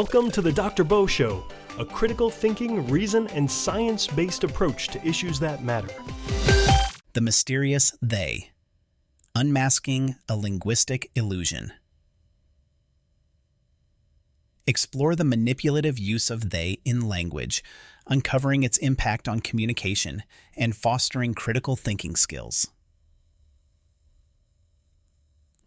Welcome to the Dr. Bo Show, a critical thinking, reason, and science-based approach to issues that matter. The mysterious they. Unmasking a linguistic illusion. Explore the manipulative use of they in language, uncovering its impact on communication and fostering critical thinking skills.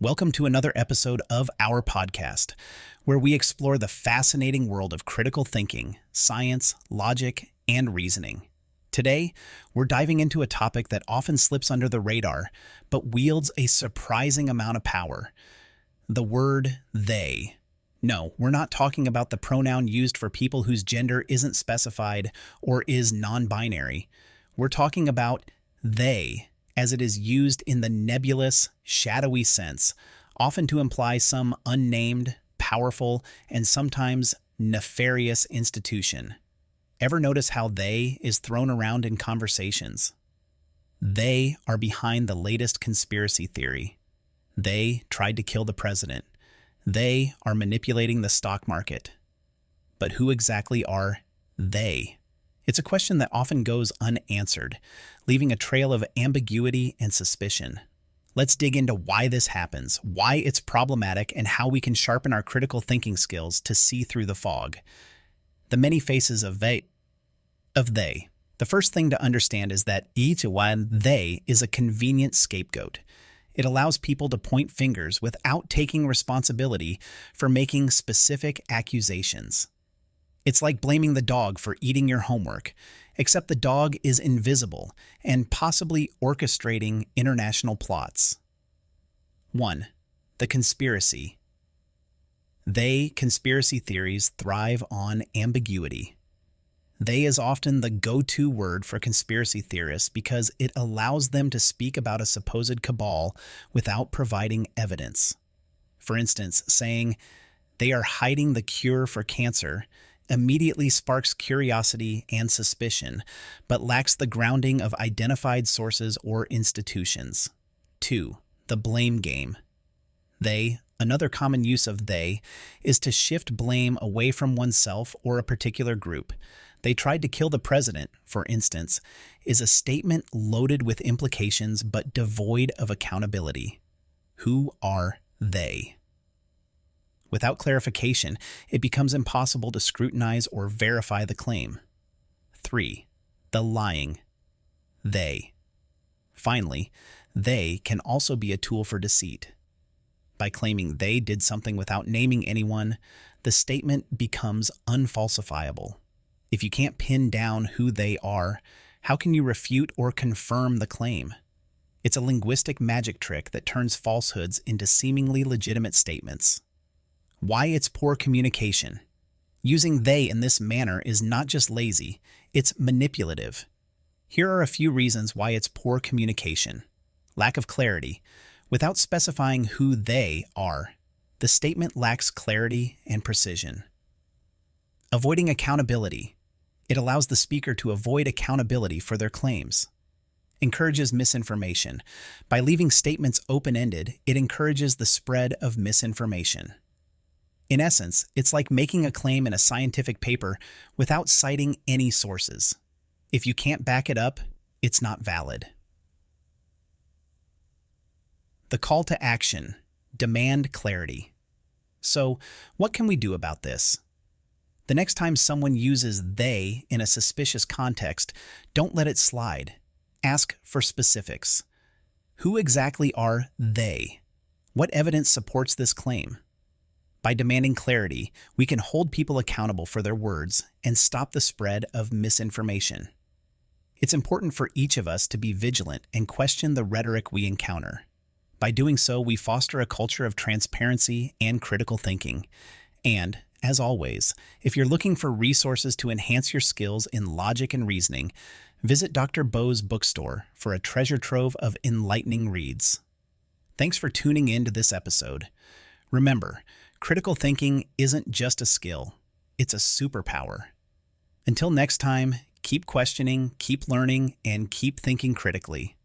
Welcome to another episode of our podcast, where we explore the fascinating world of critical thinking, science, logic, and reasoning. Today, we're diving into a topic that often slips under the radar, but wields a surprising amount of power. The word they. No, we're not talking about the pronoun used for people whose gender isn't specified or is non-binary. We're talking about they, as it is used in the nebulous, shadowy sense, often to imply some unnamed, powerful, and sometimes nefarious institution. Ever notice how they is thrown around in conversations? They are behind the latest conspiracy theory. They tried to kill the president. They are manipulating the stock market. But who exactly are they? It's a question that often goes unanswered, leaving a trail of ambiguity and suspicion. Let's dig into why this happens, why it's problematic, and how we can sharpen our critical thinking skills to see through the fog. The many faces of they. The first thing to understand is that each one they is a convenient scapegoat. It allows people to point fingers without taking responsibility for making specific accusations. It's like blaming the dog for eating your homework, except the dog is invisible and possibly orchestrating international plots. 1. The conspiracy. Conspiracy theories thrive on ambiguity. They is often the go-to word for conspiracy theorists because it allows them to speak about a supposed cabal without providing evidence. For instance, saying, "They are hiding the cure for cancer," immediately sparks curiosity and suspicion, but lacks the grounding of identified sources or institutions. 2. The blame game. Another common use of they, is to shift blame away from oneself or a particular group. "They tried to kill the president," for instance, is a statement loaded with implications but devoid of accountability. Who are they? Without clarification, it becomes impossible to scrutinize or verify the claim. 3. The lying. Finally, they can also be a tool for deceit. By claiming they did something without naming anyone, the statement becomes unfalsifiable. If you can't pin down who they are, how can you refute or confirm the claim? It's a linguistic magic trick that turns falsehoods into seemingly legitimate statements. Why it's poor communication. Using they in this manner is not just lazy, it's manipulative. Here are a few reasons why it's poor communication. Lack of clarity. Without specifying who they are, the statement lacks clarity and precision. Avoiding accountability. It allows the speaker to avoid accountability for their claims. Encourages misinformation. By leaving statements open-ended, it encourages the spread of misinformation. In essence, it's like making a claim in a scientific paper without citing any sources. If you can't back it up, it's not valid. The call to action. Demand clarity. So, what can we do about this? The next time someone uses they in a suspicious context, don't let it slide. Ask for specifics. Who exactly are they? What evidence supports this claim? By demanding clarity, we can hold people accountable for their words and stop the spread of misinformation. It's important for each of us to be vigilant and question the rhetoric we encounter. By doing so, we foster a culture of transparency and critical thinking. And, as always, if you're looking for resources to enhance your skills in logic and reasoning, visit Dr. Bo's bookstore for a treasure trove of enlightening reads. Thanks for tuning in to this episode. Remember, critical thinking isn't just a skill, it's a superpower. Until next time, keep questioning, keep learning, and keep thinking critically.